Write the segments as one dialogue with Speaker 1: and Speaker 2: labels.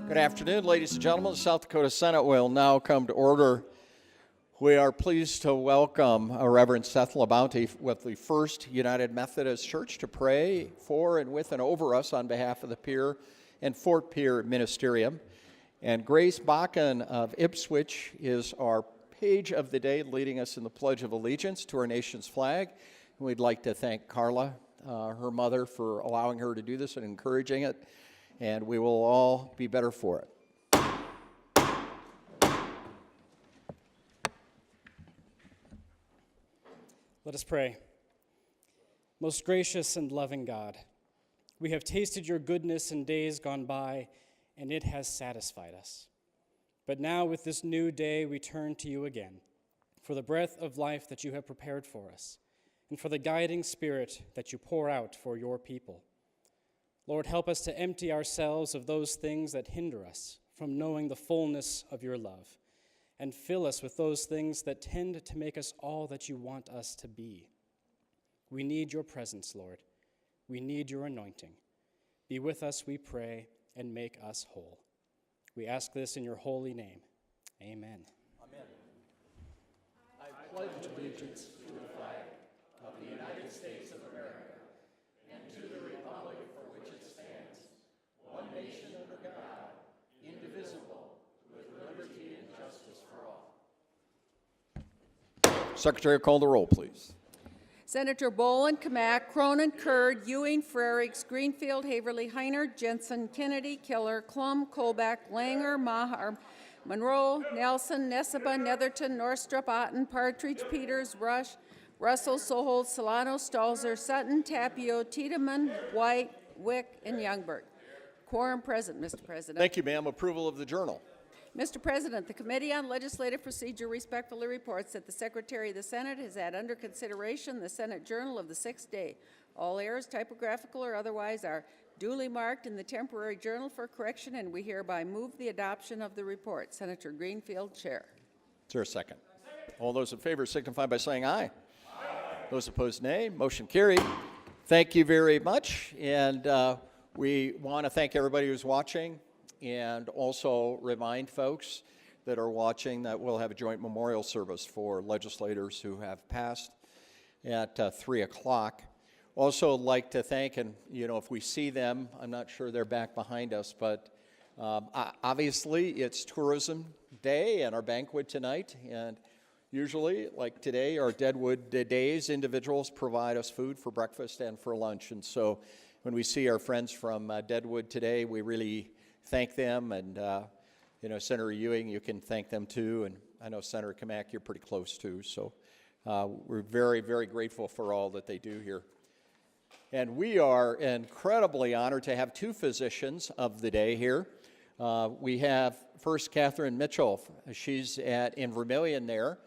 Speaker 1: Good afternoon, ladies and gentlemen. The South Dakota Senate will now come to order. We are pleased to welcome Reverend Seth LaBounty with the First United Methodist Church to pray for and with and over us on behalf of the Pierre and Fort Pierre Ministerium. And Grace Bakken of Ipswich is our page of the day, leading us in the Pledge of Allegiance to our nation's flag. And we'd like to thank Carla, her mother, for allowing her to do this and encouraging it. And we will all be better for it.
Speaker 2: Let us pray. Most gracious and loving God, we have tasted your goodness in days gone by, and it has satisfied us. But now with this new day, we turn to you again for the breath of life that you have prepared for us, and for the guiding spirit that you pour out for your people. Lord, help us to empty ourselves of those things that hinder us from knowing the fullness of your love, and fill us with those things that tend to make us all that you want us to be. We need your presence, Lord. We need your anointing. Be with us, we pray, and make us whole. We ask this in your holy name. Amen.
Speaker 1: Amen. I pledge allegiance to the flag of the United States of America and to the republic for which it stands, one nation under God, indivisible, with liberty and justice for all. Secretary, call the roll, please.
Speaker 3: Senator Boland, Kamak, Cronin, Kurd, Ewing, Frerichs, Greenfield, Haverly, Heiner, Jensen, Kennedy, Killer, Klum, Kolbeck, Langer, Maher, Monroe, Nelson, Neseba, Netherton, Norstrup, Otten, Partridge, Peters, Rush, Russell, Sohold, Solano, Stalzer, Sutton, Tapio, Tiedemann, White, Wick, and Youngberg. Quorum present, Mr. President.
Speaker 1: Thank you, ma'am. Approval of the journal.
Speaker 3: Mr. President, the Committee on Legislative Procedure respectfully reports that the Secretary of the Senate has had under consideration the Senate Journal of the 6th day. All errors, typographical or otherwise, are duly marked in the temporary journal for correction, and we hereby move the adoption of the report. Senator Greenfield, Chair.
Speaker 1: Is there a second? All those in favor signify by saying aye. Those opposed, nay. Motion carried. Thank you very much. And we want to thank everybody who's watching and also remind folks that are watching that we'll have a joint memorial service for legislators who have passed at 3 o'clock. Also like to thank, and if we see them, I'm not sure they're back behind us, but obviously it's Tourism Day and our banquet tonight, and usually, like today, our Deadwood Days, individuals provide us food for breakfast and for lunch. And so when we see our friends from Deadwood today, we really thank them. And, Senator Ewing, you can thank them too. And I know Senator Kamak, you're pretty close too. So we're very, very grateful for all that they do here. And we are incredibly honored to have two physicians of the day here. We have first Catherine Mitchell. She's in Vermillion there.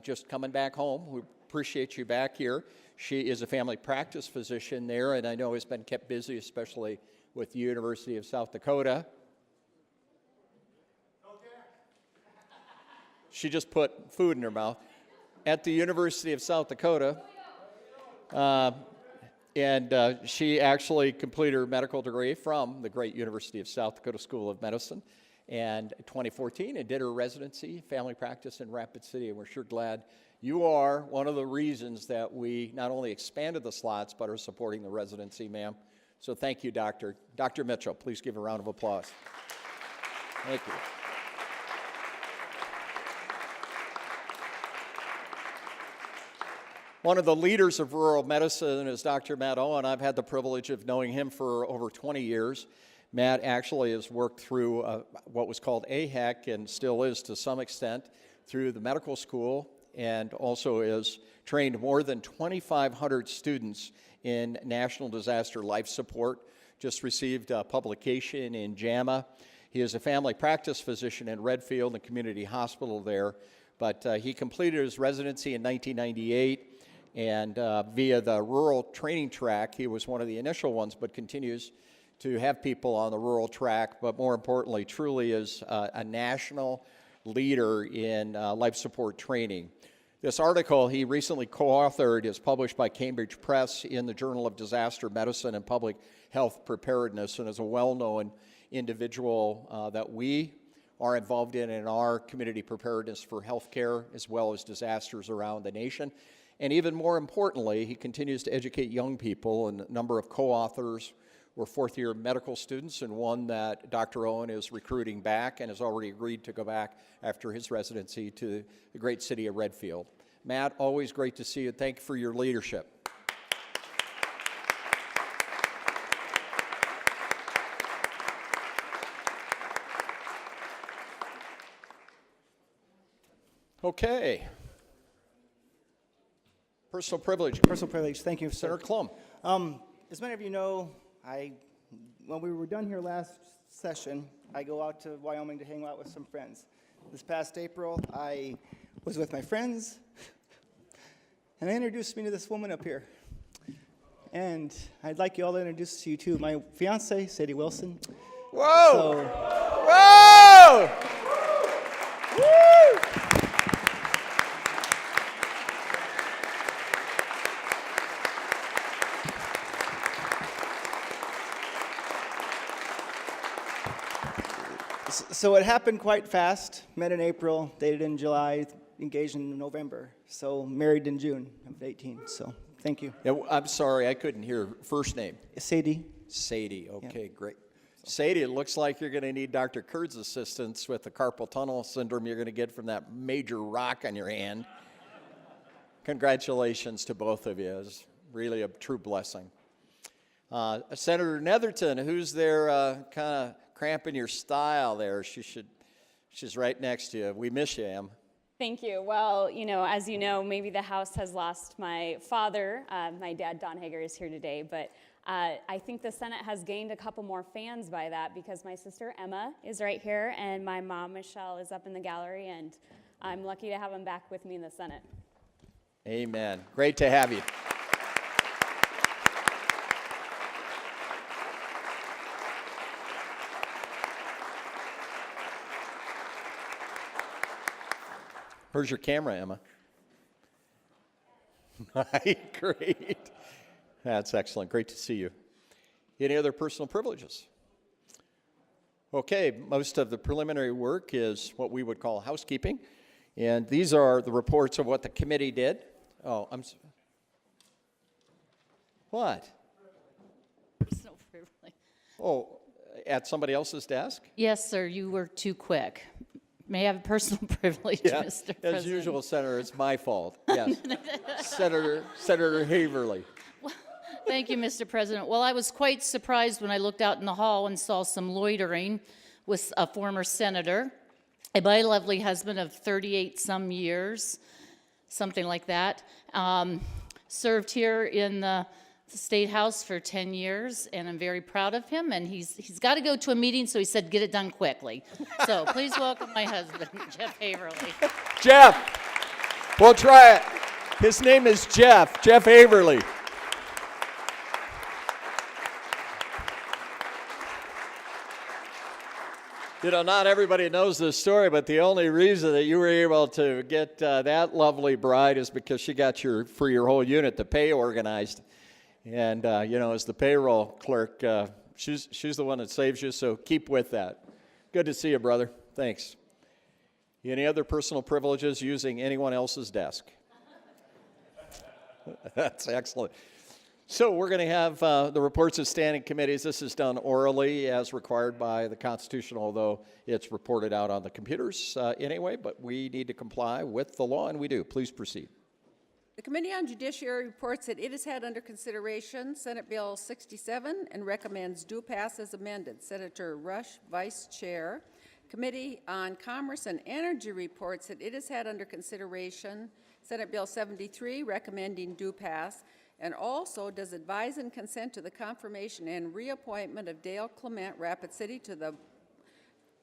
Speaker 1: Just coming back home. We appreciate you back here. She is a family practice physician there, and I know has been kept busy, especially with the University of South Dakota. She just put food in her mouth. At the University of South Dakota, and she actually completed her medical degree from the great University of South Dakota School of Medicine in 2014 and did her residency, family practice in Rapid City, and we're sure glad you are one of the reasons that we not only expanded the slots, but are supporting the residency, ma'am. So thank you, Doctor. Dr. Mitchell, please give a round of applause. Thank you. One of the leaders of rural medicine is Dr. Matt Owen. I've had the privilege of knowing him for over 20 years. Matt actually has worked through what was called AHEC and still is to some extent through the medical school, and also is trained more than 2,500 students in national disaster life support. Just received a publication in JAMA. He is a family practice physician in Redfield and community hospital there, but he completed his residency in 1998, and via the rural training track, he was one of the initial ones, but continues to have people on the rural track, but more importantly, truly is a national leader in life support training. This article he recently co-authored is published by Cambridge Press in the Journal of Disaster Medicine and Public Health Preparedness, and is a well-known individual that we are involved in our community preparedness for healthcare as well as disasters around the nation. And even more importantly, he continues to educate young people, and a number of co-authors were fourth-year medical students, and one that Dr. Owen is recruiting back and has already agreed to go back after his residency to the great city of Redfield. Matt, always great to see you. Thank you for your leadership. Okay. Personal privilege.
Speaker 4: Personal privilege. Thank you,
Speaker 1: Senator
Speaker 4: sir.
Speaker 1: Klum.
Speaker 4: As many of you know, when we were done here last session, I go out to Wyoming to hang out with some friends. This past April, I was with my friends, and they introduced me to this woman up here. And I'd like you all to introduce you to my fiance, Sadie Wilson.
Speaker 1: Whoa!
Speaker 4: So,
Speaker 1: Whoa! Woo!
Speaker 4: So it happened quite fast. Met in April, dated in July, engaged in November. So married in June of 18. So thank you.
Speaker 1: Yeah, I'm sorry, I couldn't hear first name.
Speaker 4: Sadie.
Speaker 1: Sadie. Okay, great. Sadie, it looks like you're going to need Dr. Kurd's assistance with the carpal tunnel syndrome you're going to get from that major rock on your hand. Congratulations to both of you. It's really a true blessing. Senator Netherton, who's there kind of cramping your style there? She's right next to you. We miss you, Em.
Speaker 5: Thank you. Well, as you know, maybe the House has lost my father. My dad, Don Hager, is here today, but I think the Senate has gained a couple more fans by that, because my sister Emma is right here, and my mom, Michelle, is up in the gallery, and I'm lucky to have them back with me in the Senate.
Speaker 1: Amen. Great to have you. Where's your camera, Emma? Great. That's excellent. Great to see you. Any other personal privileges? Okay, most of the preliminary work is what we would call housekeeping. And these are the reports of what the committee did. Oh, what?
Speaker 6: Personal privilege.
Speaker 1: Oh, at somebody else's desk?
Speaker 6: Yes, sir, you were too quick. May I have a personal privilege, Mr. President?
Speaker 1: As usual, Senator, it's my fault. Yes. Senator Haverly.
Speaker 6: Thank you, Mr. President. Well, I was quite surprised when I looked out in the hall and saw some loitering with a former senator, my lovely husband of 38-some years, something like that. Served here in the State House for 10 years, and I'm very proud of him, and he's got to go to a meeting, so he said, get it done quickly. So please welcome my husband, Jeff Haverly.
Speaker 1: Jeff, we'll try it. His name is Jeff Haverly. You know, not everybody knows this story, but the only reason that you were able to get that lovely bride is because she got for your whole unit, the pay organized. And, you know, as the payroll clerk, she's the one that saves you, so keep with that. Good to see you, brother. Thanks. Any other personal privileges using anyone else's desk? That's excellent. So we're going to have the reports of standing committees. This is done orally as required by the Constitution, although it's reported out on the computers anyway, but we need to comply with the law, and we do. Please proceed.
Speaker 3: The Committee on Judiciary reports that it has had under consideration Senate Bill 67 and recommends due pass as amended. Senator Rush, Vice Chair. Committee on Commerce and Energy reports that it has had under consideration Senate Bill 73 recommending due pass, and also does advise and consent to the confirmation and reappointment of Dale Clement, Rapid City, to the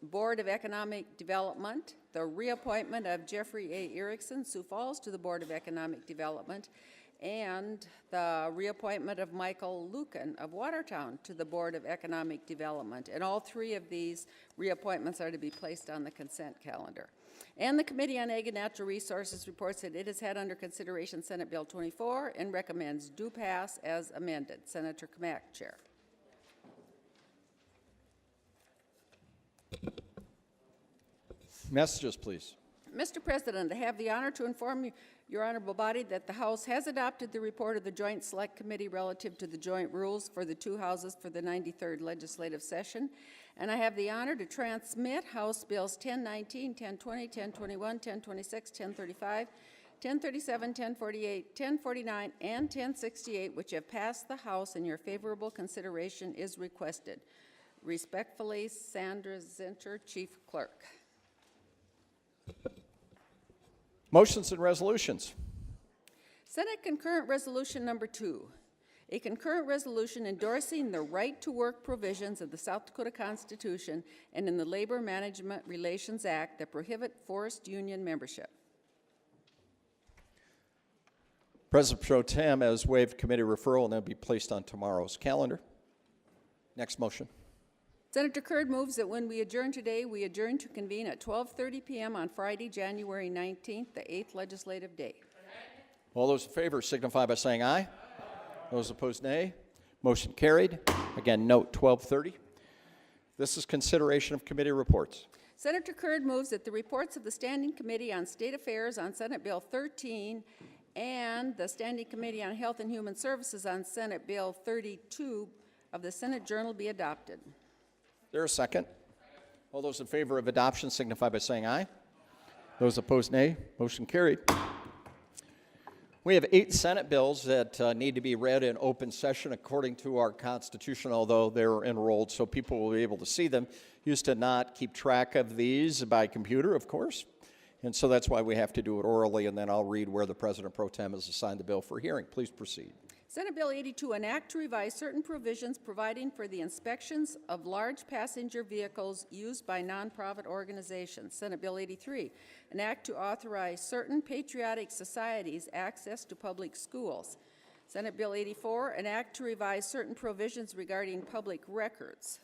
Speaker 3: Board of Economic Development, the reappointment of Jeffrey A. Erickson, Sioux Falls, to the Board of Economic Development, and the reappointment of Michael Lucan of Watertown to the Board of Economic Development. And all three of these reappointments are to be placed on the consent calendar. And the Committee on Ag and Natural Resources reports that it has had under consideration Senate Bill 24 and recommends due pass as amended. Senator Kamak, Chair.
Speaker 1: Messages, please.
Speaker 3: Mr. President, I have the honor to inform your honorable body that the House has adopted the report of the Joint Select Committee relative to the joint rules for the two houses for the 93rd legislative session. And I have the honor to transmit House Bills 1019, 1020, 1021, 1026, 1035, 1037, 1048, 1049, and 1068, which have passed the House and your favorable consideration is requested. Respectfully, Sandra Zinter, Chief Clerk.
Speaker 1: Motions and resolutions.
Speaker 3: Senate Concurrent Resolution Number 2, a concurrent resolution endorsing the right-to-work provisions of the South Dakota Constitution and in the Labor Management Relations Act that prohibit forced union membership.
Speaker 1: President Pro Tem has waived committee referral and will be placed on tomorrow's calendar. Next motion.
Speaker 3: Senator Curd moves that when we adjourn today, we adjourn to convene at 12:30 p.m. on Friday, January 19th, the 8th legislative day.
Speaker 1: All those in favor signify by saying aye. Those opposed, nay. Motion carried. Again, note 12:30. This is consideration of committee reports.
Speaker 3: Senator Curd moves that the reports of the Standing Committee on State Affairs on Senate Bill 13 and the Standing Committee on Health and Human Services on Senate Bill 32 of the Senate Journal be adopted.
Speaker 1: Is there a second? All those in favor of adoption signify by saying aye. Those opposed, nay. Motion carried. We have 8 Senate bills that need to be read in open session according to our Constitution, although they're enrolled, so people will be able to see them. Used to not keep track of these by computer, of course, and so that's why we have to do it orally, and then I'll read where the President Pro Tem has assigned the bill for hearing. Please proceed.
Speaker 3: Senate Bill 82, an act to revise certain provisions providing for the inspections of large passenger vehicles used by nonprofit organizations. Senate Bill 83, an act to authorize certain patriotic societies access to public schools. Senate Bill 84, an act to revise certain provisions regarding public records.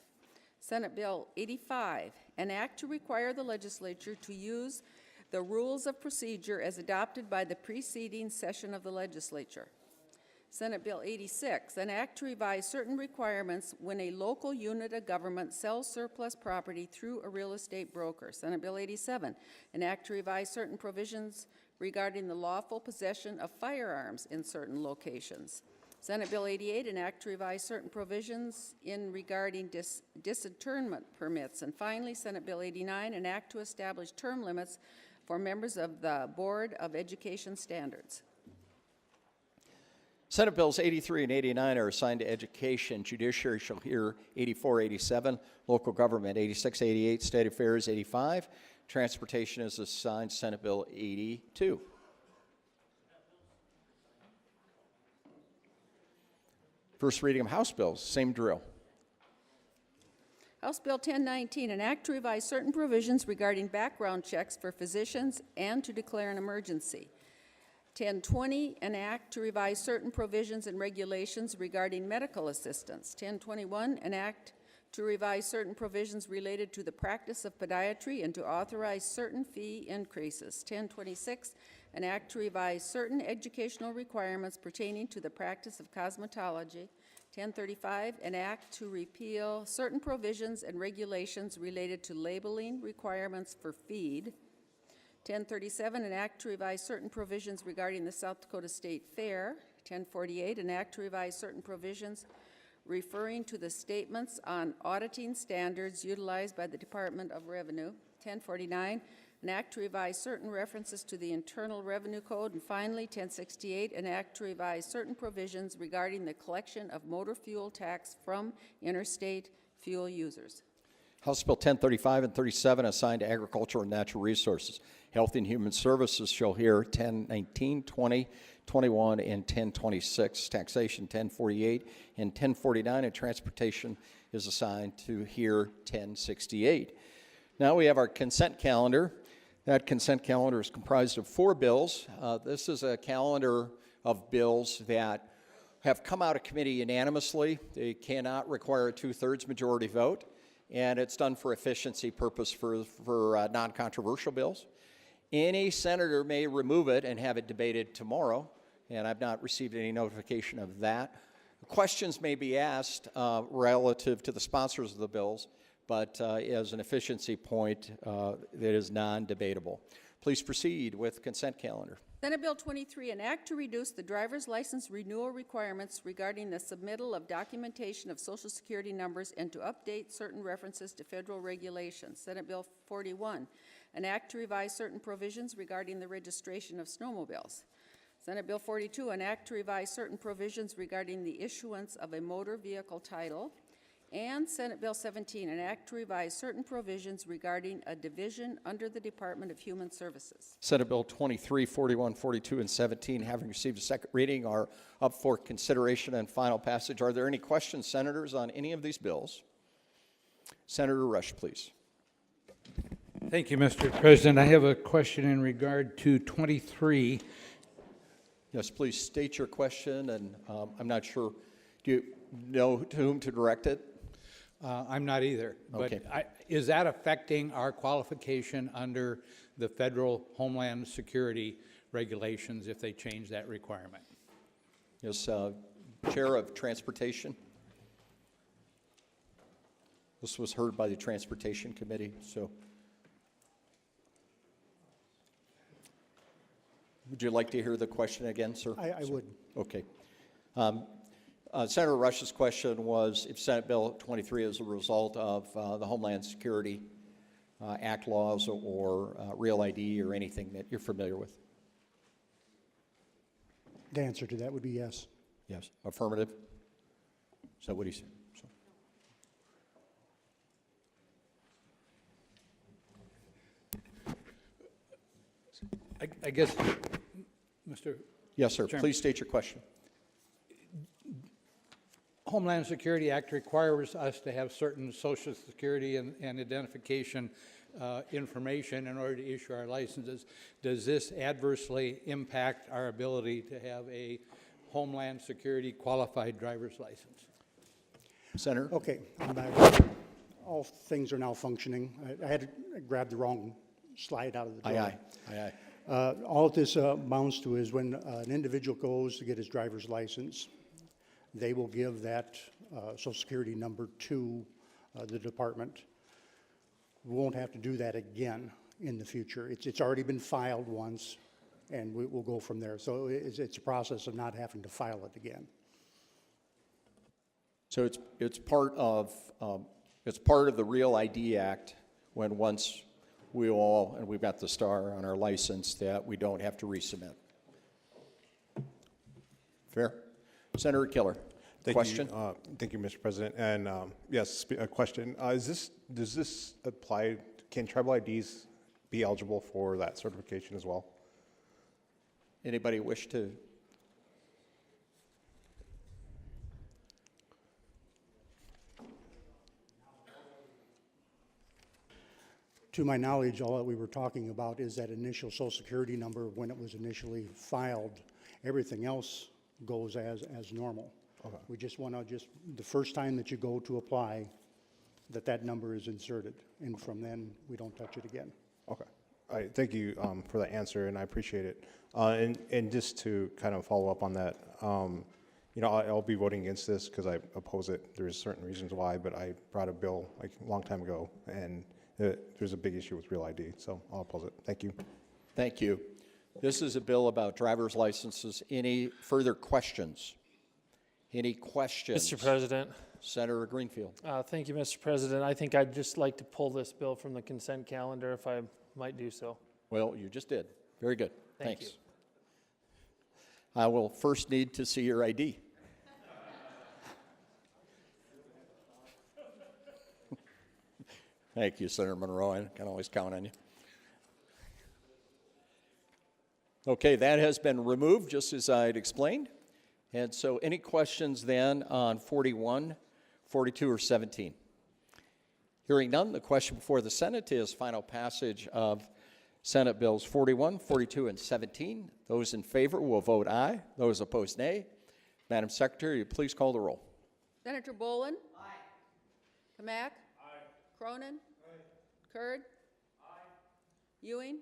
Speaker 3: Senate Bill 85, an act to require the legislature to use the rules of procedure as adopted by the preceding session of the legislature. Senate Bill 86, an act to revise certain requirements when a local unit of government sells surplus property through a real estate broker. Senate Bill 87, an act to revise certain provisions regarding the lawful possession of firearms in certain locations. Senate Bill 88, an act to revise certain provisions in regarding disinterment permits. And finally, Senate Bill 89, an act to establish term limits for members of the Board of Education Standards.
Speaker 1: Senate Bills 83 and 89 are assigned to education. Judiciary shall hear 84, 87. Local government 86, 88. State affairs 85. Transportation is assigned Senate Bill 82. First reading of House bills, same drill.
Speaker 3: House Bill 1019, an act to revise certain provisions regarding background checks for physicians and to declare an emergency. 1020, an act to revise certain provisions and regulations regarding medical assistance. 1021, an act to revise certain provisions related to the practice of podiatry and to authorize certain fee increases. 1026, an act to revise certain educational requirements pertaining to the practice of cosmetology. 1035, an act to repeal certain provisions and regulations related to labeling requirements for feed. 1037, an act to revise certain provisions regarding the South Dakota State Fair. 1048, an act to revise certain provisions referring to the statements on auditing standards utilized by the Department of Revenue. 1049, an act to revise certain references to the Internal Revenue Code. And finally, 1068, an act to revise certain provisions regarding the collection of motor fuel tax from interstate fuel users.
Speaker 1: House Bill 1035 and 37 assigned to Agriculture and Natural Resources. Health and Human Services shall hear 1019, 20, 21, and 1026. Taxation 1048 and 1049, and Transportation is assigned to hear 1068. Now we have our consent calendar. That consent calendar is comprised of 4 bills. This is a calendar of bills that have come out of committee unanimously. They cannot require a 2/3 majority vote, and it's done for efficiency purpose for non-controversial bills. Any senator may remove it and have it debated tomorrow, and I've not received any notification of that. Questions may be asked relative to the sponsors of the bills, but as an efficiency point, it is non-debatable. Please proceed with consent calendar.
Speaker 3: Senate Bill 23, an act to reduce the driver's license renewal requirements regarding the submittal of documentation of Social Security numbers and to update certain references to federal regulations. Senate Bill 41, an act to revise certain provisions regarding the registration of snowmobiles. Senate Bill 42, an act to revise certain provisions regarding the issuance of a motor vehicle title. And Senate Bill 17, an act to revise certain provisions regarding a division under the Department of Human Services.
Speaker 1: Senate Bill 23, 41, 42, and 17, having received a second reading, are up for consideration and final passage. Are there any questions, senators, on any of these bills? Senator Rush, please.
Speaker 7: Thank you, Mr. President. I have a question in regard to 23.
Speaker 1: Yes, please state your question, and I'm not sure. Do you know to whom to direct it?
Speaker 7: I'm not either.
Speaker 1: Okay.
Speaker 7: But is that affecting our qualification under the federal Homeland Security regulations if they change that requirement?
Speaker 1: Yes, Chair of Transportation. This was heard by the Transportation Committee, so. Would you like to hear the question again, sir?
Speaker 8: I would.
Speaker 1: Okay. Senator Rush's question was if Senate Bill 23 is a result of the Homeland Security Act laws or Real ID or anything that you're familiar with.
Speaker 8: The answer to that would be yes.
Speaker 1: Yes. Affirmative? Is that what he said?
Speaker 7: I guess, Mr.
Speaker 1: Yes, sir.
Speaker 7: Chairman.
Speaker 1: Please state your question.
Speaker 7: Homeland Security Act requires us to have certain Social Security and identification information in order to issue our licenses. Does this adversely impact our ability to have a Homeland Security qualified driver's license?
Speaker 1: Senator?
Speaker 8: Okay, I'm back. All things are now functioning. I had to grab the wrong slide out of the door.
Speaker 1: Aye, aye. Aye, aye.
Speaker 8: All this amounts to is when an individual goes to get his driver's license, they will give that Social Security number to the department. We won't have to do that again in the future. It's already been filed once, and we'll go from there. So it's a process of not having to file it again.
Speaker 1: So it's part of the Real ID Act when once we all, and we've got the star on our license, that we don't have to resubmit. Fair? Senator Killer, question?
Speaker 9: Thank you, Mr. President. And yes, a question. Does this apply, can tribal IDs be eligible for that certification as well?
Speaker 1: Anybody wish to?
Speaker 8: To my knowledge, all that we were talking about is that initial Social Security number when it was initially filed. Everything else goes as normal.
Speaker 9: Okay.
Speaker 8: We just want to the first time that you go to apply, that number is inserted. And from then, we don't touch it again.
Speaker 9: Okay. All right. Thank you for that answer, and I appreciate it. And just to kind of follow up on that, you know, I'll be voting against this because I oppose it. There's certain reasons why, but I brought a bill like a long time ago, and there's a big issue with Real ID, so I'll oppose it. Thank you.
Speaker 1: Thank you. This is a bill about driver's licenses. Any further questions? Any questions?
Speaker 10: Mr. President.
Speaker 1: Senator Greenfield.
Speaker 10: Thank you, Mr. President. I think I'd just like to pull this bill from the consent calendar if I might do so.
Speaker 1: Well, you just did. Very good.
Speaker 10: Thank
Speaker 1: Thanks.
Speaker 10: you.
Speaker 1: I will first need to see your ID. Thank you, Senator Monroe. I can always count on you. Okay, that has been removed, just as I had explained. And so any questions then on 41, 42, or 17? Hearing none, the question before the Senate is final passage of Senate Bills 41, 42, and 17. Those in favor will vote aye. Those opposed, nay. Madam Secretary, please call the roll.
Speaker 3: Senator Bolin? Aye. Kamak? Aye. Cronin? Aye. Kurd? Aye. Ewing?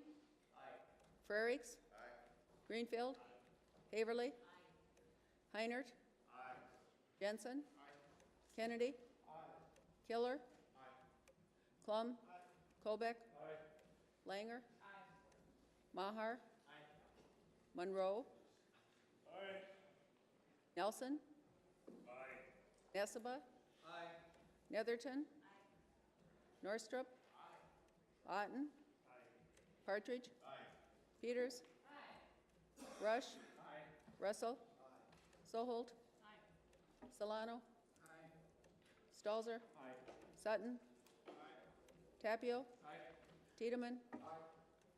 Speaker 3: Aye. Frerichs? Aye. Greenfield? Aye. Haverly? Aye. Heinert? Aye. Jensen? Aye. Kennedy? Aye. Killer? Aye. Klum? Aye. Kolbeck? Aye. Langer? Aye. Maher? Aye. Monroe? Aye. Nelson? Aye. Nesseba? Aye. Netherton? Aye. Norstrup? Aye. Otten? Aye. Partridge? Aye. Peters? Aye. Rush? Aye. Russell? Aye. Soholt? Aye. Solano? Aye. Stalzer? Aye. Sutton? Aye. Tapio? Aye. Tiedemann? Aye.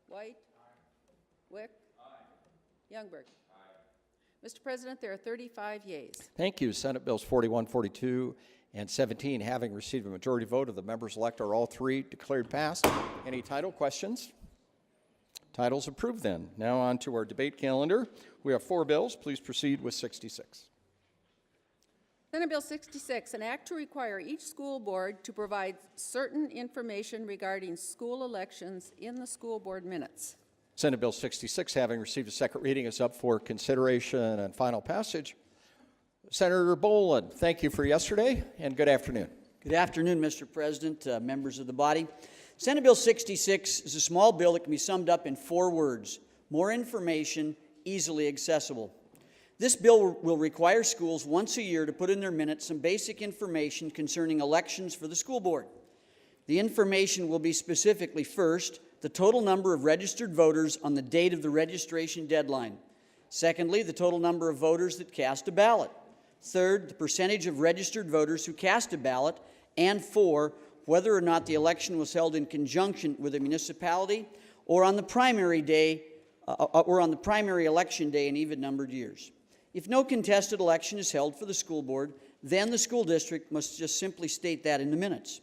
Speaker 3: White? Aye. Wick? Aye. Youngberg? Aye. Mr. President, there are 35 yeas.
Speaker 1: Thank you. Senate Bills 41, 42, and 17, having received a majority vote of the members elect, are all three declared passed. Any title questions? Titles approved then. Now on to our debate calendar. We have 4 bills. Please proceed with 66.
Speaker 3: Senate Bill 66, an act to require each school board to provide certain information regarding school elections in the school board minutes.
Speaker 1: Senate Bill 66, having received a second reading, is up for consideration and final passage. Senator Bolin, thank you for yesterday, and good afternoon.
Speaker 11: Good afternoon, Mr. President, members of the body. Senate Bill 66 is a small bill that can be summed up in 4 words: more information, easily accessible. This bill will require schools once a year to put in their minutes some basic information concerning elections for the school board. The information will be specifically, first, the total number of registered voters on the date of the registration deadline. Secondly, the total number of voters that cast a ballot. Third, the percentage of registered voters who cast a ballot. And 4, whether or not the election was held in conjunction with a municipality or on the primary day, or on the primary election day in even-numbered years. If no contested election is held for the school board, then the school district must just simply state that in the minutes.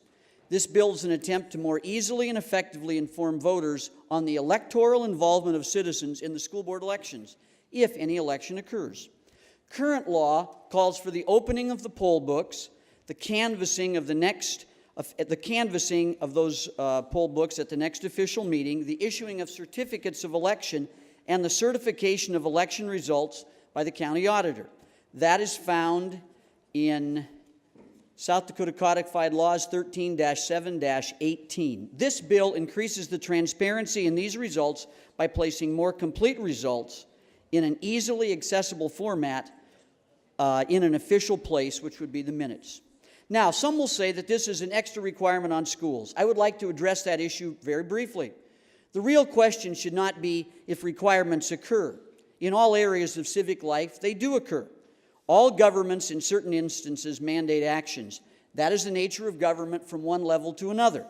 Speaker 11: This bill is an attempt to more easily and effectively inform voters on the electoral involvement of citizens in the school board elections, if any election occurs. Current law calls for the opening of the poll books, the canvassing of the next at the canvassing of those poll books at the next official meeting, the issuing of certificates of election, and the certification of election results by the county auditor. That is found in South Dakota Codified Laws 13-7-18. This bill increases the transparency in these results by placing more complete results in an easily accessible format in an official place, which would be the minutes. Now, some will say that this is an extra requirement on schools. I would like to address that issue very briefly. The real question should not be if requirements occur. In all areas of civic life, they do occur. All governments, in certain instances, mandate actions. That is the nature of government from one level to another.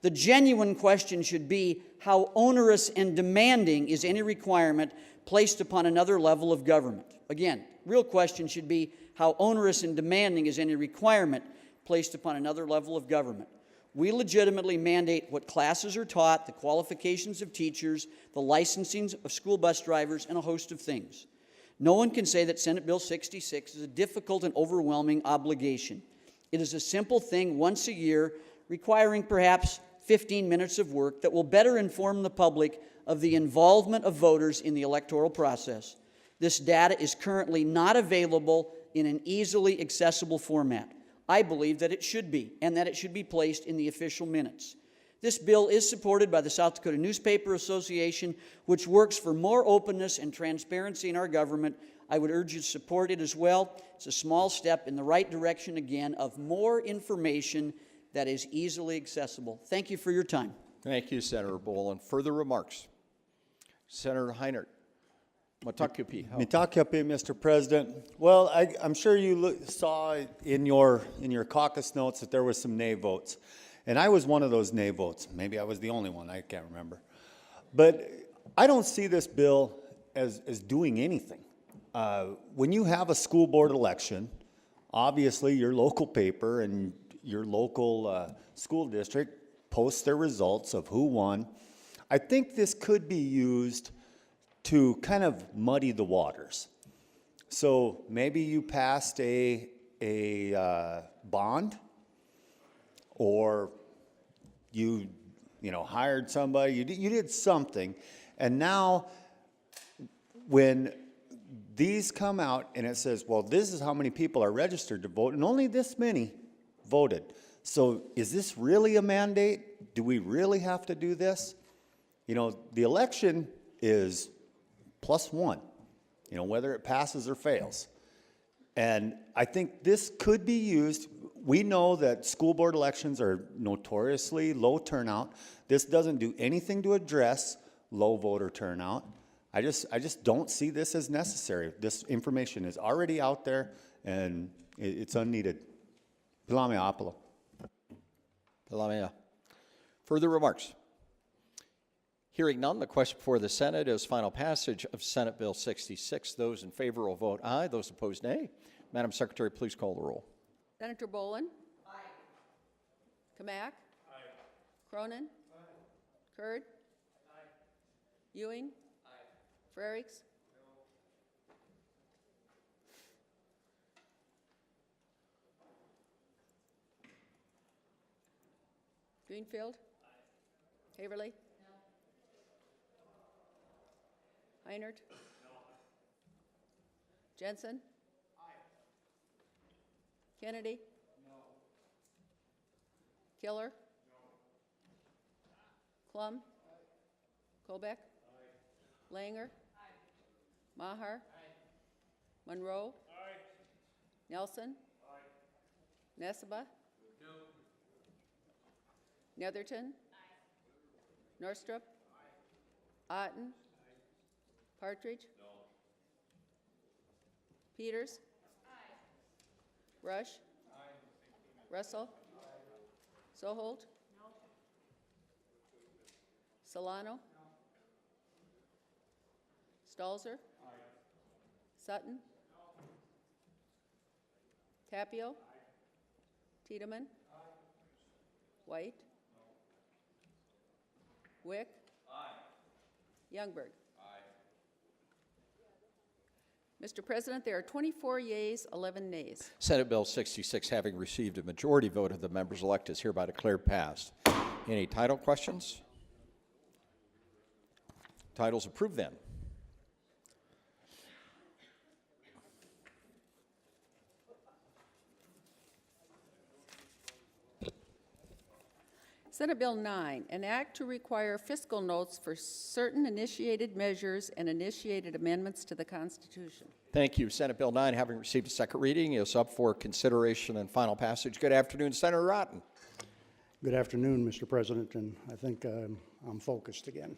Speaker 11: The genuine question should be how onerous and demanding is any requirement placed upon another level of government. Again, real question should be how onerous and demanding is any requirement placed upon another level of government. We legitimately mandate what classes are taught, the qualifications of teachers, the licensing of school bus drivers, and a host of things. No one can say that Senate Bill 66 is a difficult and overwhelming obligation. It is a simple thing once a year, requiring perhaps 15 minutes of work that will better inform the public of the involvement of voters in the electoral process. This data is currently not available in an easily accessible format. I believe that it should be, and that it should be placed in the official minutes. This bill is supported by the South Dakota Newspaper Association, which works for more openness and transparency in our government. I would urge you to support it as well. It's a small step in the right direction, again, of more information that is easily accessible. Thank you for your time.
Speaker 1: Thank you, Senator Boland. Further remarks? Senator Heinert. Matakupi.
Speaker 12: Mitakupi, Mr. President. Well, I'm sure you saw in your caucus notes that there was some nay votes. And I was one of those nay votes. Maybe I was the only one, I can't remember. But I don't see this bill as doing anything. When you have a school board election, obviously your local paper and your local school district posts their results of who won. I think this could be used to kind of muddy the waters. So maybe you passed a bond, or you hired somebody, you did something, and now when these come out and it says, well, this is how many people are registered to vote, and only this many voted. So is this really a mandate? Do we really have to do this? The election is +1, whether it passes or fails. And I think this could be used. We know that school board elections are notoriously low turnout. This doesn't do anything to address low voter turnout. I just don't see this as necessary. This information is already out there, and it's unneeded. Pilamea Apollo.
Speaker 1: Pilamea. Further remarks? Hearing none, the question before the Senate is final passage of Senate Bill 66. Those in favor will vote aye. Those opposed, nay. Madam Secretary, please call the roll.
Speaker 3: Senator Boland? Aye. Kamak? Aye. Cronin? Aye. Kurd? Aye. Ewing? Aye. Frerichs? No. Greenfield? Aye. Haverly? Heinert? No. Jensen? Aye. Kennedy? No. Killer? No. Klum? Aye. Colbeck? Aye. Langer? Aye. Maher? Aye. Monroe? Aye. Nelson? Aye. Nesseba? No. Netherton? Aye. Norstrup? Aye. Otten? Partridge? No. Peters? Aye. Rush? Aye. Russell? Aye. Soholt? No. Solano? No. Stalzer? Aye. Sutton? No. Tapio? Aye. Tiedemann? Aye. White? No. Wick? Aye. Youngberg? Mr. President, there are 24 yeas, 11 nays.
Speaker 1: Senate Bill 66, having received a majority vote of the members-elect, is hereby declared passed. Any title questions? Titles approved then.
Speaker 3: Senate Bill 9, an act to require fiscal notes for certain initiated measures and initiated amendments to the Constitution.
Speaker 1: Thank you. Senate Bill 9, having received a second reading, is up for consideration and final passage. Good afternoon, Senator Rotten.
Speaker 8: Good afternoon, Mr. President, and I think I'm focused again.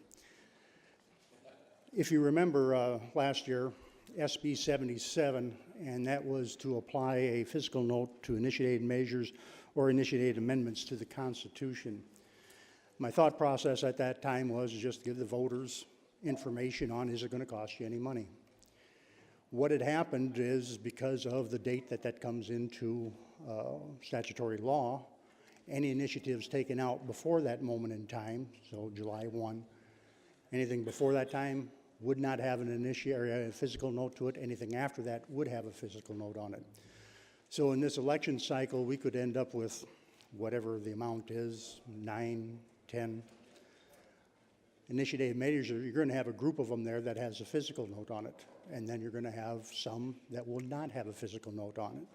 Speaker 8: If you remember last year, SB 77, and that was to apply a fiscal note to initiated measures or initiated amendments to the Constitution. My thought process at that time was just give the voters information on, is it going to cost you any money? What had happened is, because of the date that that comes into statutory law, any initiatives taken out before that moment in time, so July 1, anything before that time would not have a physical note to it. Anything after that would have a physical note on it. So in this election cycle, we could end up with whatever the amount is, 9, 10 initiated measures. You're going to have a group of them there that has a physical note on it, and then you're going to have some that will not have a physical note on it.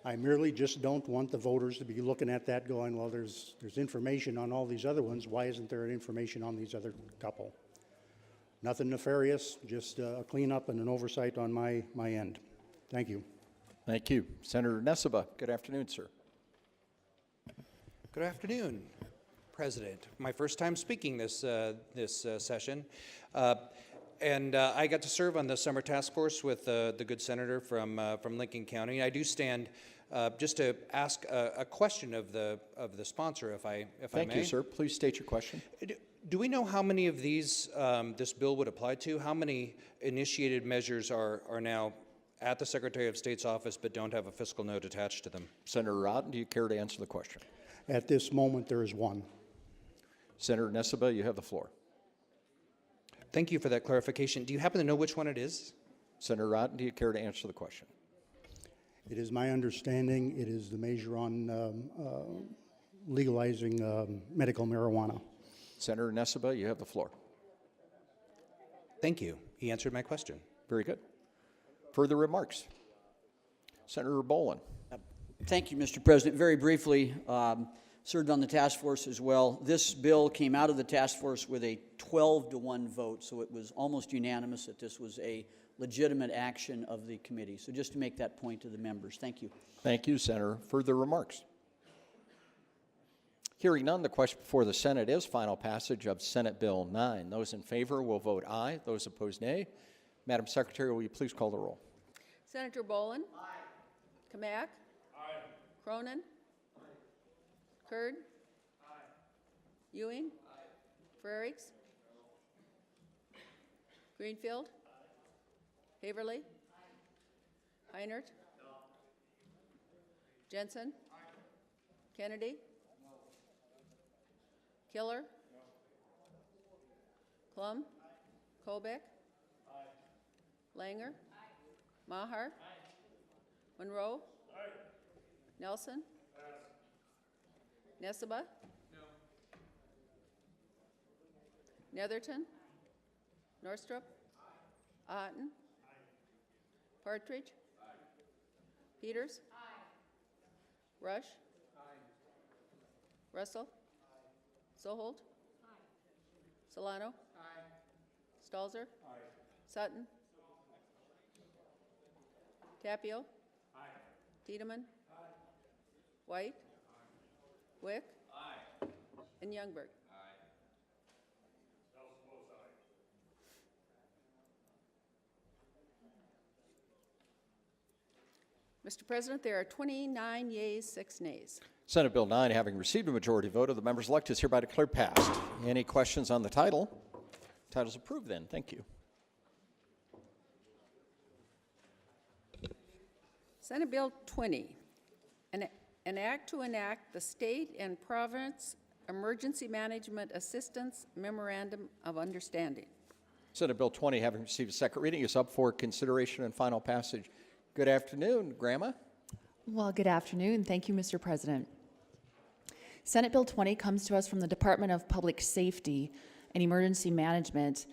Speaker 8: I merely just don't want the voters to be looking at that going, well, there's information on all these other ones. Why isn't there information on these other couple? Nothing nefarious, just a cleanup and an oversight on my end. Thank you.
Speaker 1: Thank you. Senator Nessebar, good afternoon, sir.
Speaker 13: Good afternoon, President. My first time speaking this session. I got to serve on the summer task force with the good senator from Lincoln County. I do stand just to ask a question of the sponsor, if I may.
Speaker 1: Thank you, sir. Please state your question.
Speaker 13: Do we know how many of these this bill would apply to? How many initiated measures are now at the Secretary of State's office but don't have a fiscal note attached to them?
Speaker 1: Senator Rotten, do you care to answer the question?
Speaker 8: At this moment, there is one.
Speaker 1: Senator Nessebar, you have the floor.
Speaker 13: Thank you for that clarification. Do you happen to know which one it is?
Speaker 1: Senator Rotten, do you care to answer the question?
Speaker 8: It is my understanding it is the measure on legalizing medical marijuana.
Speaker 1: Senator Nessebar, you have the floor.
Speaker 13: Thank you. He answered my question.
Speaker 1: Very good. Further remarks? Senator Bolin.
Speaker 11: Thank you, Mr. President. Very briefly, served on the task force as well. This bill came out of the task force with a 12-to-1 vote, so it was almost unanimous that this was a legitimate action of the committee. So just to make that point to the members. Thank you.
Speaker 1: Thank you, Senator. Further remarks? Hearing none, the question before the Senate is final passage of Senate Bill 9. Those in favor will vote aye. Those opposed, nay. Madam Secretary, will you please call the roll?
Speaker 3: Senator Bolin? Aye. Kamak? Aye. Cronin? Aye. Kurd? Aye. Ewing? Aye. Frerichs? No. Greenfield? Aye. Haverly? Aye. Heinert? No. Jensen? Aye. Kennedy? No. Killer? No. Klum? Aye. Kolbeck? Langer? Aye. Maher? Aye. Monroe? Aye. Nelson? Aye. Nessebar? No. Netherton? Northrup? Aye. Otten? Aye. Partridge? Aye. Peters? Aye. Rush? Aye. Russell? Aye. Soholt? Aye. Solano? Aye. Stalzer? Aye. Sutton? Tapio? Aye. Tiedemann? Aye. White? Aye. Wick? Aye. And Youngberg? Aye. Mr. President, there are 29 yeas, 6 nays.
Speaker 1: Senate Bill 9, having received a majority vote of the members elect, is hereby declared passed. Any questions on the title? Title's approved then. Thank you.
Speaker 3: Senate Bill 20, an act to enact the State and Province Emergency Management Assistance Memorandum of Understanding.
Speaker 1: Senate Bill 20, having received a second reading, is up for consideration and final passage. Good afternoon, Grandma.
Speaker 14: Well, good afternoon. Thank you, Mr. President. Senate Bill 20 comes to us from the Department of Public Safety and Emergency Management.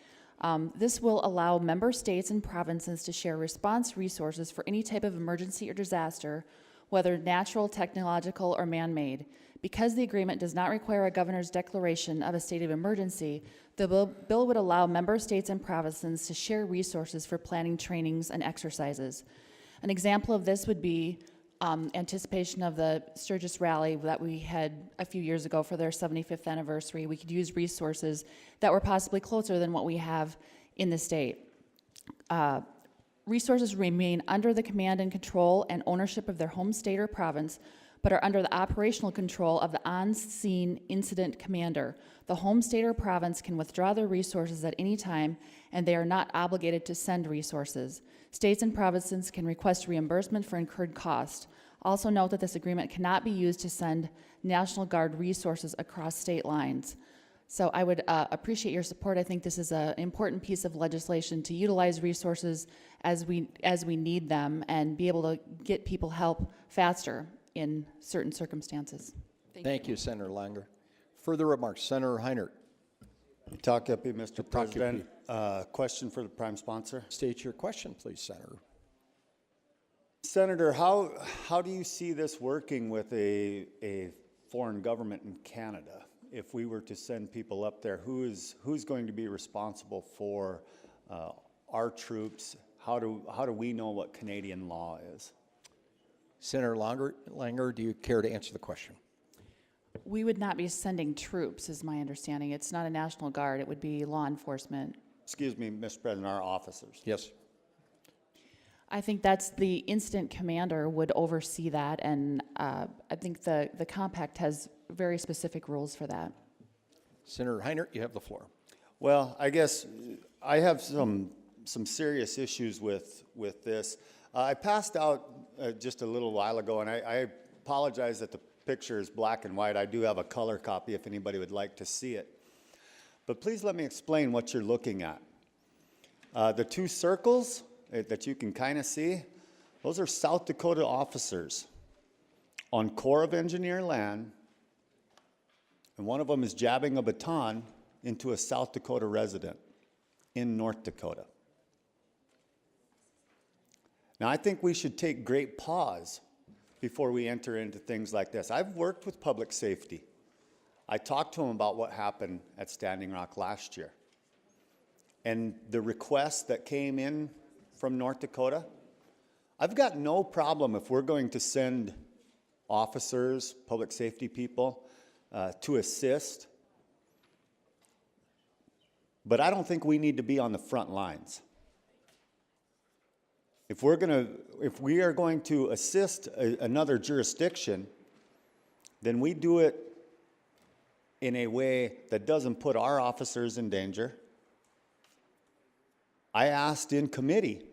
Speaker 14: This will allow member states and provinces to share response resources for any type of emergency or disaster, whether natural, technological, or man-made. Because the agreement does not require a governor's declaration of a state of emergency, the bill would allow member states and provinces to share resources for planning trainings and exercises. An example of this would be anticipation of the Sturgis Rally that we had a few years ago for their 75th anniversary. We could use resources that were possibly closer than what we have in the state. Resources remain under the command and control and ownership of their home state or province, but are under the operational control of the on-scene incident commander. The home state or province can withdraw their resources at any time, and they are not obligated to send resources. States and provinces can request reimbursement for incurred cost. Also note that this agreement cannot be used to send National Guard resources across state lines. So I would appreciate your support. I think this is an important piece of legislation to utilize resources as we need them and be able to get people help faster in certain circumstances.
Speaker 1: Thank you, Senator Langer. Further remarks, Senator Heinert.
Speaker 12: Talk up, Mr. President. Question for the prime sponsor.
Speaker 1: State your question, please, Senator.
Speaker 12: Senator, how do you see this working with a foreign government in Canada? If we were to send people up there, who's going to be responsible for our troops? How do we know what Canadian law is?
Speaker 1: Senator Langer, do you care to answer the question?
Speaker 14: We would not be sending troops, is my understanding. It's not a National Guard. It would be law enforcement.
Speaker 12: Excuse me, Mr. President, our officers.
Speaker 1: Yes.
Speaker 14: I think that's the incident commander would oversee that, and I think the compact has very specific rules for that.
Speaker 1: Senator Heinert, you have the floor.
Speaker 12: Well, I guess I have some serious issues with this. I passed out just a little while ago, and I apologize that the picture is black and white. I do have a color copy if anybody would like to see it. But please let me explain what you're looking at. The two circles that you can kind of see, those are South Dakota officers on Corps of Engineer land, and one of them is jabbing a baton into a South Dakota resident in North Dakota. Now, I think we should take great pause before we enter into things like this. I've worked with public safety. I talked to them about what happened at Standing Rock last year. And the requests that came in from North Dakota, I've got no problem if we're going to send officers, public safety people, to assist. But I don't think we need to be on the front lines. If we are going to assist another jurisdiction, then we do it in a way that doesn't put our officers in danger. I asked in committee,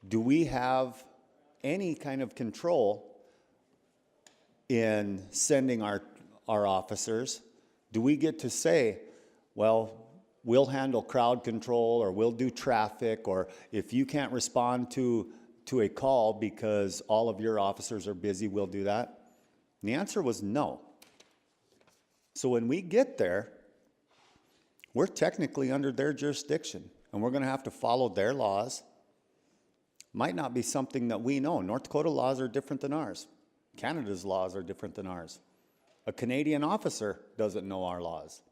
Speaker 12: do we have any kind of control in sending our officers? Do we get to say, well, we'll handle crowd control, or we'll do traffic, or if you can't respond to a call because all of your officers are busy, we'll do that? And the answer was no. So when we get there, we're technically under their jurisdiction, and we're going to have to follow their laws. Might not be something that we know. North Dakota laws are different than ours. Canada's laws are different than ours. A Canadian officer doesn't know our laws.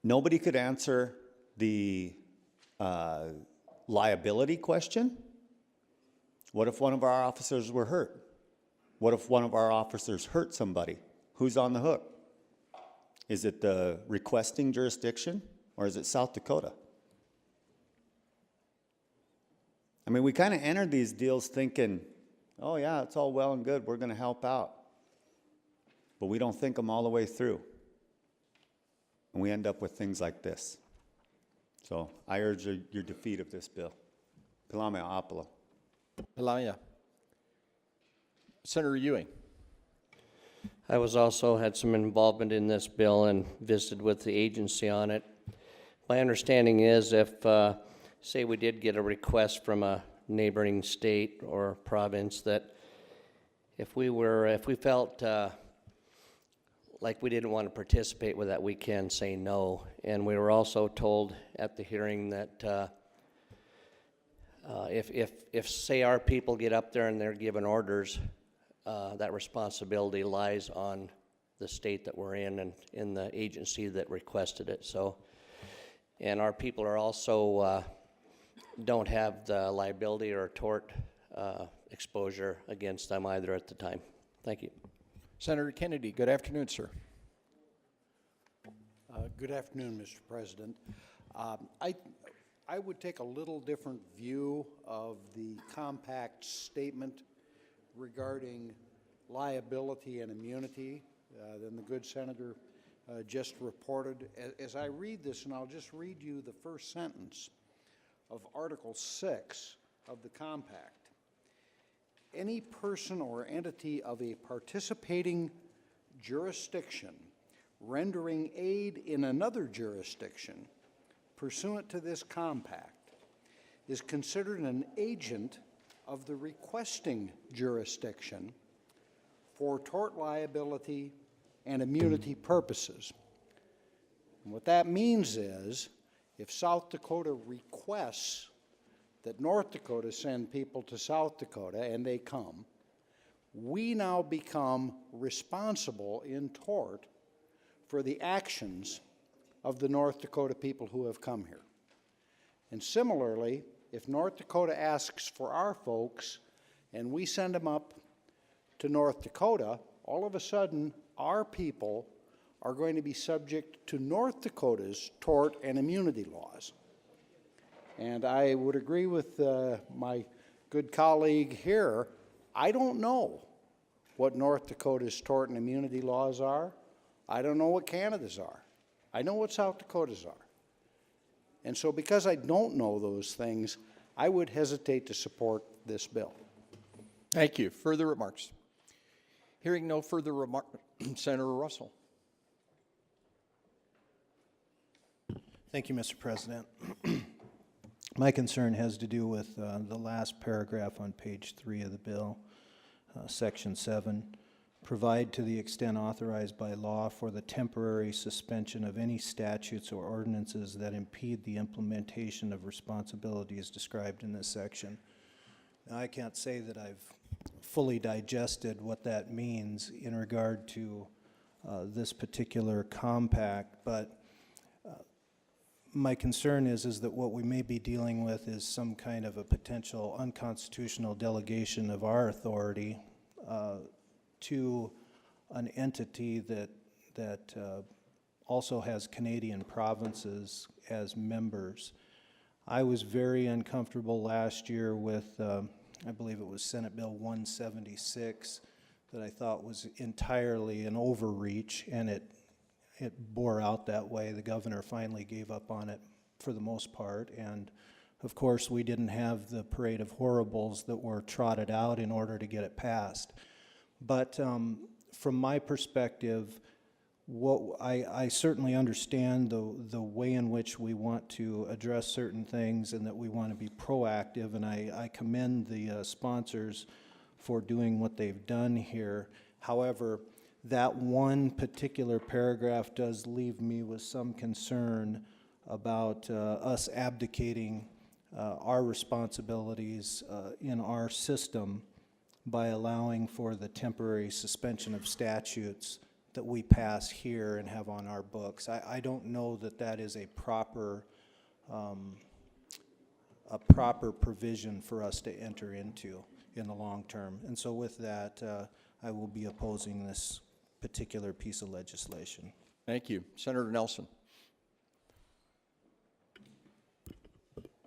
Speaker 12: Nobody could answer the liability question. What if one of our officers were hurt? What if one of our officers hurt somebody? Who's on the hook? Is it the requesting jurisdiction, or is it South Dakota? I mean, we kind of entered these deals thinking, oh yeah, it's all well and good, we're going to help out. But we don't think them all the way through. And we end up with things like this. So I urge your defeat of this bill. Pilamia Apala.
Speaker 1: Pilamia. Senator Ewing.
Speaker 15: I was also had some involvement in this bill and visited with the agency on it. My understanding is if, say we did get a request from a neighboring state or province, that if we felt like we didn't want to participate with that, we can say no. And we were also told at the hearing that if say our people get up there and they're given orders, that responsibility lies on the state that we're in and in the agency that requested it. So, and our people are also don't have the liability or tort exposure against them either at the time. Thank you.
Speaker 1: Senator Kennedy, good afternoon, sir.
Speaker 8: Good afternoon, Mr. President. I would take a little different view of the compact statement regarding liability and immunity than the good senator just reported. As I read this, and I'll just read you the first sentence of Article 6 of the compact. Any person or entity of a participating jurisdiction rendering aid in another jurisdiction pursuant to this compact is considered an agent of the requesting jurisdiction for tort liability and immunity purposes. And what that means is if South Dakota requests that North Dakota send people to South Dakota and they come, we now become responsible in tort for the actions of the North Dakota people who have come here. And similarly, if North Dakota asks for our folks and we send them up to North Dakota, all of a sudden our people are going to be subject to North Dakota's tort and immunity laws. And I would agree with my good colleague here. I don't know what North Dakota's tort and immunity laws are. I don't know what Canada's are. I know what South Dakota's are. And so because I don't know those things, I would hesitate to support this bill.
Speaker 1: Thank you. Further remarks? Hearing no further remarks, Senator Russell.
Speaker 16: Thank you, Mr. President. My concern has to do with the last paragraph on page 3 of the bill, section 7. Provide to the extent authorized by law for the temporary suspension of any statutes or ordinances that impede the implementation of responsibilities described in this section. Now, I can't say that I've fully digested what that means in regard to this particular compact, but my concern is that what we may be dealing with is some kind of a potential unconstitutional delegation of our authority to an entity that also has Canadian provinces as members. I was very uncomfortable last year with, I believe it was Senate Bill 176, that I thought was entirely an overreach, and it bore out that way. The governor finally gave up on it for the most part, and of course we didn't have the parade of horribles that were trotted out in order to get it passed. But from my perspective, I certainly understand the way in which we want to address certain things and that we want to be proactive, and I commend the sponsors for doing what they've done here. However, that one particular paragraph does leave me with some concern about us abdicating our responsibilities in our system by allowing for the temporary suspension of statutes that we pass here and have on our books. I don't know that that is a proper provision for us to enter into in the long term. And so with that, I will be opposing this particular piece of legislation.
Speaker 1: Thank you. Senator Nelson.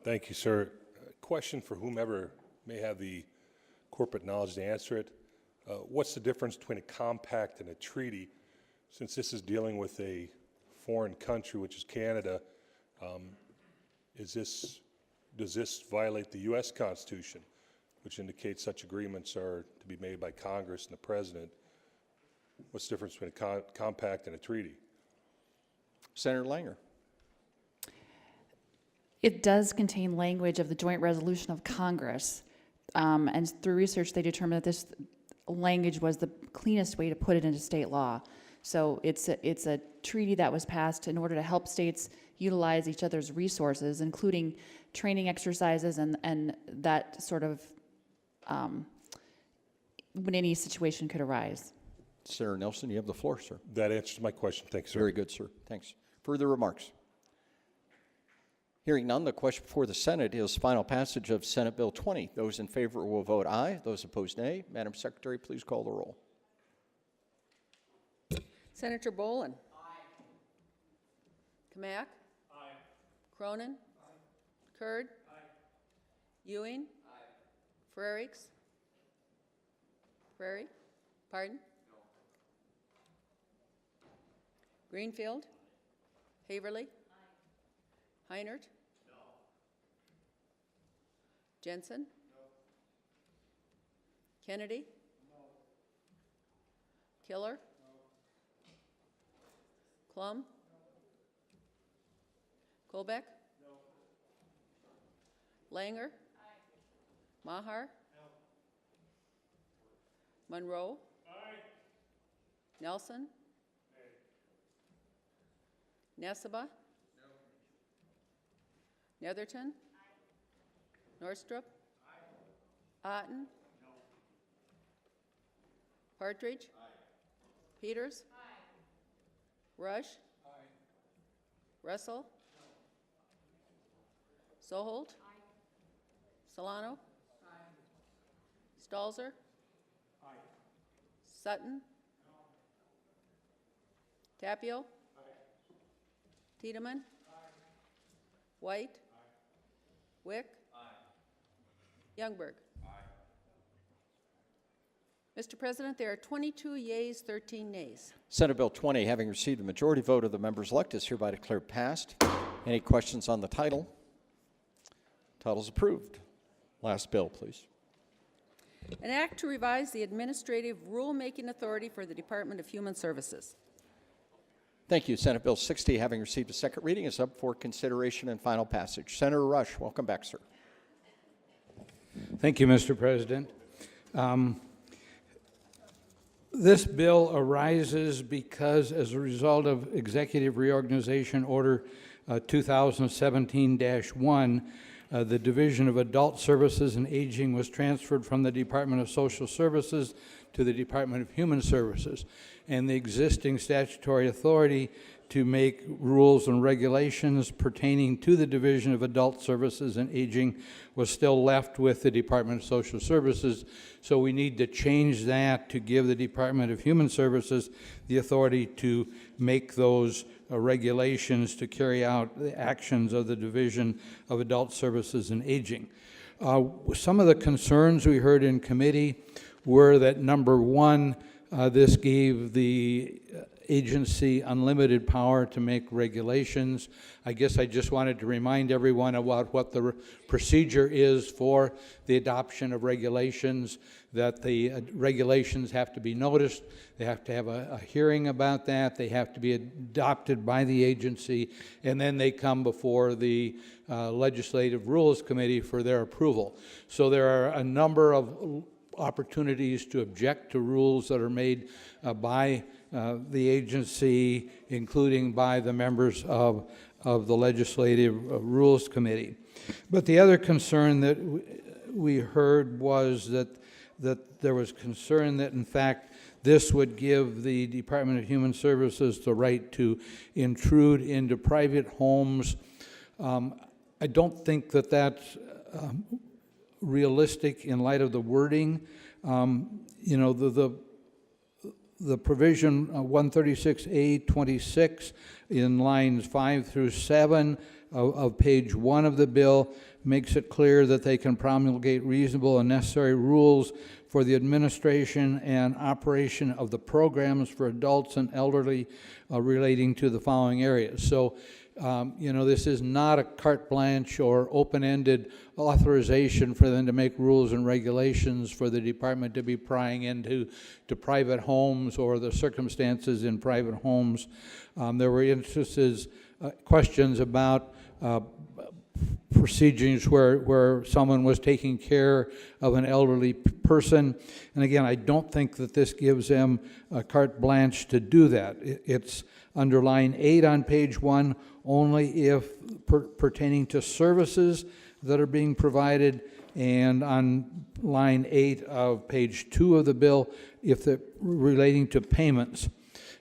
Speaker 17: Thank you, sir. Question for whomever may have the corporate knowledge to answer it. What's the difference between a compact and a treaty? Since this is dealing with a foreign country, which is Canada, does this violate the U.S. Constitution, which indicates such agreements are to be made by Congress and the President? What's the difference between a compact and a treaty?
Speaker 1: Senator Langer.
Speaker 14: It does contain language of the joint resolution of Congress. And through research, they determined that this language was the cleanest way to put it into state law. So it's a treaty that was passed in order to help states utilize each other's resources, including training exercises and that sort of when any situation could arise.
Speaker 1: Senator Nelson, you have the floor, sir.
Speaker 17: That answers my question. Thanks, sir.
Speaker 1: Very good, sir. Thanks. Further remarks? Hearing none, the question before the Senate is final passage of Senate Bill 20. Those in favor will vote aye. Those opposed, nay. Madam Secretary, please call the roll.
Speaker 3: Senator Bolin? Aye. Kamak? Aye. Cronin? Aye. Kurd? Aye. Ewing? Aye. Frerichs? Frary? Pardon? No. Greenfield? Haverly? Aye. Heinert? No. Jensen? No. Kennedy? No. Killer? Klum? No. Colbeck? No. Langer? Aye. Maher? No. Monroe? Aye. Nelson? Aye. Nessebar? No. Netherton? Aye. Norstrup? Aye. Otten? No. Partridge? Aye. Peters? Aye. Rush? Aye. Russell? No. Soholt? Aye. Solano? Aye. Stalzer? Aye. Sutton? No. Tapio? Aye. Tiedemann? Aye. White? Aye. Wick? Aye. Youngberg? Mr. President, there are 22 yeas, 13 nays.
Speaker 1: Senate Bill 20, having received a majority vote of the members elect, is hereby declared passed. Any questions on the title? Title is approved. Last bill, please.
Speaker 3: An act to revise the administrative rulemaking authority for the Department of Human Services.
Speaker 1: Thank you. Senate Bill 60, having received a second reading, is up for consideration and final passage. Senator Rush, welcome back, sir.
Speaker 7: Thank you, Mr. President. This bill arises because, as a result of Executive Reorganization Order 2017-1, the Division of Adult Services and Aging was transferred from the Department of Social Services to the Department of Human Services. And the existing statutory authority to make rules and regulations pertaining to the Division of Adult Services and Aging was still left with the Department of Social Services. So we need to change that to give the Department of Human Services the authority to make those regulations to carry out the actions of the Division of Adult Services and Aging. Some of the concerns we heard in committee were that, number one, this gave the agency unlimited power to make regulations. I guess I just wanted to remind everyone about what the procedure is for the adoption of regulations, that the regulations have to be noticed, they have to have a hearing about that, they have to be adopted by the agency, and then they come before the Legislative Rules Committee for their approval. So there are a number of opportunities to object to rules that are made by the agency, including by the members of the Legislative Rules Committee. But the other concern that we heard was that there was concern that, in fact, this would give the Department of Human Services the right to intrude into private homes. I don't think that that's realistic in light of the wording. You know, the provision 136A26 in lines 5 through 7 of page 1 of the bill, makes it clear that they can promulgate reasonable and necessary rules for the administration and operation of the programs for adults and elderly relating to the following areas. So, this is not a carte blanche or open-ended authorization for them to make rules and regulations for the department to be prying into private homes or the circumstances in private homes. There were questions about procedures where someone was taking care of an elderly person. And again, I don't think that this gives them a carte blanche to do that. It's under line 8 on page 1, only if pertaining to services that are being provided, and on line 8 of page 2 of the bill, if they're relating to payments.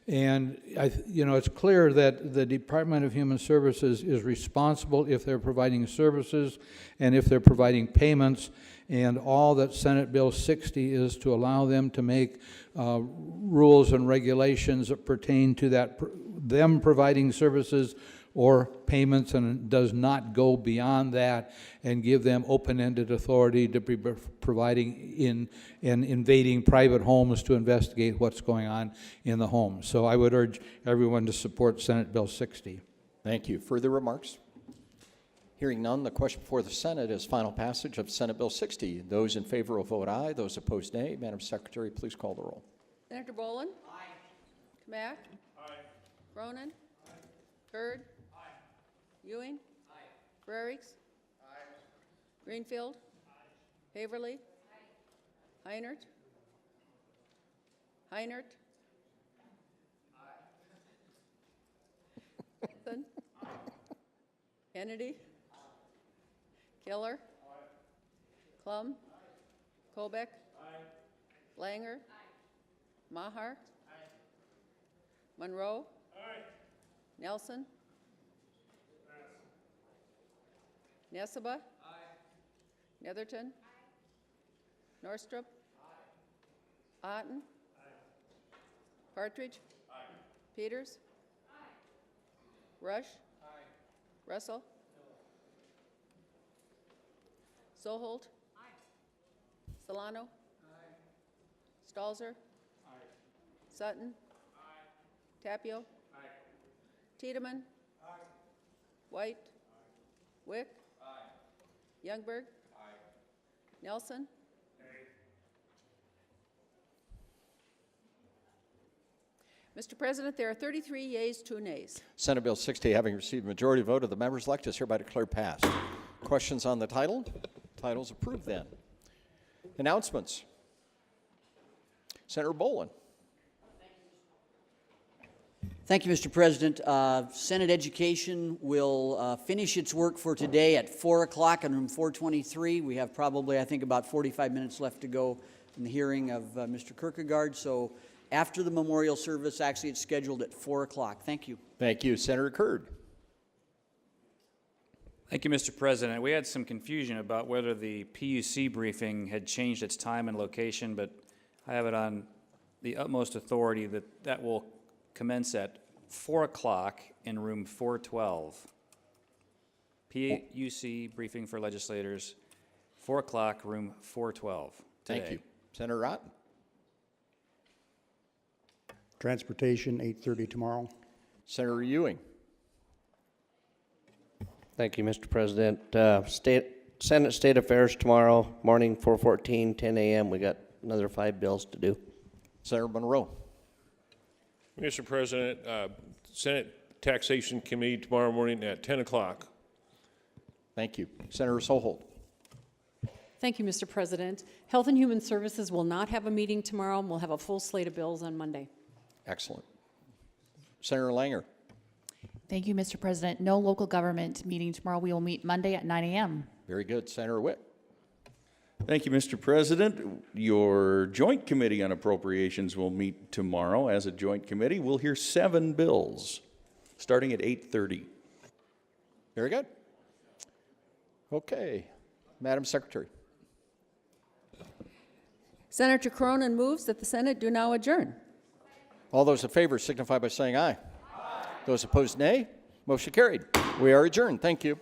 Speaker 7: And it's clear that the Department of Human Services is responsible if they're providing services and if they're providing payments, and all that Senate Bill 60 is to allow them to make rules and regulations that pertain to them providing services or payments, and it does not go beyond that and give them open-ended authority to be providing in and invading private homes to investigate what's going on in the home. So I would urge everyone to support Senate Bill 60.
Speaker 1: Thank you. Further remarks? Hearing none, the question before the Senate is final passage of Senate Bill 60. Those in favor will vote aye. Those opposed, nay. Madam Secretary, please call the roll.
Speaker 3: Senator Boland? Aye. Kamak? Aye. Cronin? Aye. Kurd? Aye. Ewing? Aye. Frerichs? Aye. Greenfield? Aye. Haverly? Aye. Heinert? Heinert? Aye. Aye. Kennedy? Aye. Killer? Aye. Klum? Aye. Colbeck? Aye. Langer? Aye. Maher? Aye. Monroe? Aye. Nelson? Nesseba? Aye. Netherton? Aye. Norstrup? Aye. Otten? Aye. Partridge? Aye. Peters? Aye. Rush? Aye. Russell? No. Soholt? Aye. Solano? Aye. Stalzer? Aye. Sutton? Aye. Tapio? Aye. Tiedemann? Aye. White? Aye. Wick? Aye. Youngberg? Aye. Nelson? Aye. Mr. President, there are 33 yeas, 2 nays.
Speaker 1: Senate Bill 60, having received a majority vote of the members elect, is hereby declared passed. Questions on the title? Title's approved then. Announcements. Senator Boland.
Speaker 11: Thank you, Mr. President. Senate Education will finish its work for today at 4 o'clock in room 423. We have probably, I think, about 45 minutes left to go in the hearing of Mr. Kierkegaard. So after the memorial service, actually it's scheduled at 4 o'clock. Thank you.
Speaker 1: Thank you. Senator Kurd.
Speaker 18: Thank you, Mr. President. We had some confusion about whether the PUC briefing had changed its time and location, but I have it on the utmost authority that that will commence at 4 o'clock in room 412. PUC briefing for legislators, 4 o'clock, room 412 today.
Speaker 1: Thank you. Senator Rotten.
Speaker 8: Transportation, 8:30 tomorrow.
Speaker 1: Senator Ewing.
Speaker 15: Thank you, Mr. President. Senate State Affairs tomorrow morning, 4:14, 10 a.m. We got another 5 bills to do.
Speaker 1: Senator Monroe.
Speaker 17: Mr. President, Senate Taxation Committee tomorrow morning at 10 o'clock.
Speaker 1: Thank you. Senator Soholt.
Speaker 19: Thank you, Mr. President. Health and Human Services will not have a meeting tomorrow, and we'll have a full slate of bills on Monday.
Speaker 1: Excellent. Senator Langer.
Speaker 14: Thank you, Mr. President. No local government meeting tomorrow. We will meet Monday at 9 a.m.
Speaker 1: Very good. Senator Witt.
Speaker 20: Thank you, Mr. President. Your Joint Committee on Appropriations will meet tomorrow as a joint committee. We'll hear 7 bills starting at 8:30.
Speaker 1: Very good. Okay. Madam Secretary.
Speaker 3: Senator Cronin moves that the Senate do now adjourn.
Speaker 1: All those in favor signify by saying aye. Those opposed, nay. Motion carried. We are adjourned. Thank you.